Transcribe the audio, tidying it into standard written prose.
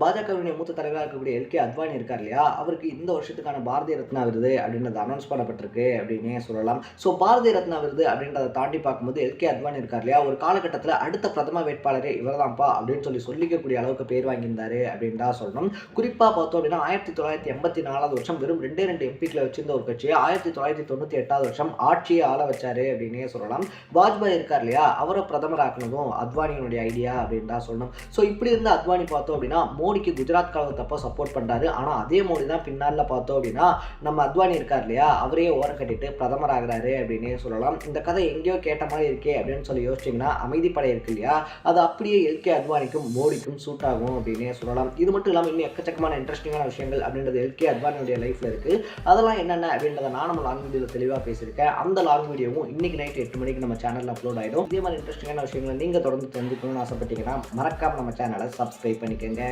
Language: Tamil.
பாஜகவினுடைய மூத்த தலைவராக இருக்கக்கூடிய எல்கே அத்வானி இருக்கார் இல்லையா, அவருக்கு இந்த வருஷத்துக்கான பாரதிய ரத்னா விருது அப்படின்றது அனௌன்ஸ் பண்ணப்பட்டிருக்கு அப்படின்னே சொல்லலாம். ஸோ பாரதிய ரத்னா விருது அப்படின்றத தாண்டி பார்க்கும்போது எல்கே அத்வானி இருக்கார் இல்லையா, ஒரு காலகட்டத்தில் அடுத்த பிரதம வேட்பாளரே இவர்தான்ப்பா அப்படின்னு சொல்லிக்கக்கூடிய அளவுக்கு பேர் வாங்கியிருந்தாரு அப்படின்னு தான் சொல்லணும். குறிப்பாக பார்த்தோம் அப்படின்னா 1984 வருஷம் வெறும் 2 எம்பிக்களை வச்சிருந்த ஒரு கட்சியை 1998 வருஷம் ஆட்சியை ஆள வச்சாரு அப்படின்னே சொல்லலாம். வாஜ்பாய் இருக்கார் இல்லையா, அவரை பிரதமர் ஆக்குனதும் அத்வானியினுடைய ஐடியா அப்படின்னு தான் சொல்லணும். ஸோ இப்படி இருந்த அத்வானி பார்த்தோம் அப்படின்னா மோடிக்கு குஜராத் கலவரத்தப்போ சப்போர்ட் பண்றாரு. ஆனால் அதே மோடி தான் பின்னால பார்த்தோம் அப்படின்னா நம்ம அத்வானி இருக்கார் இல்லையா, அவரையே ஓரம் கட்டிட்டு பிரதமர் ஆகிறாரு அப்படின்னே சொல்லலாம். இந்த கதை எங்கேயோ கேட்ட மாதிரி இருக்கே அப்படின்னு சொல்லி யோசிச்சிங்கன்னா அமைதிப்படை இருக்கு இல்லையா, அது அப்படியே எல்கே அத்வானிக்கும் மோடிக்கும் சூட் ஆகும் அப்படின்னே சொல்லலாம். இது மட்டும் இல்லாமல் இன்னும் எக்கச்சக்கமான இன்ட்ரெஸ்டிங்கான விஷயங்கள் அப்படின்றது எல்கே அத்வானியுடைய லைஃப்ல இருக்கு. அதெல்லாம் என்னென்ன அப்படின்றத நான் நம்ம லாங் வீடியோவில் தெளிவாக பேசியிருக்கேன். அந்த லாங் வீடியோவும் இன்னைக்கு நைட் 8 மணிக்கு நம்ம சேனலில் அப்லோட் ஆகிடும். இதே மாதிரி இன்ட்ரெஸ்டிங்கான விஷயங்களை நீங்கள் தொடர்ந்து தெரிஞ்சுக்கணும்னு ஆசைப்பட்டீங்கன்னா மறக்காம நம்ம சேனலை சப்ஸ்கிரைப் பண்ணிக்கோங்க.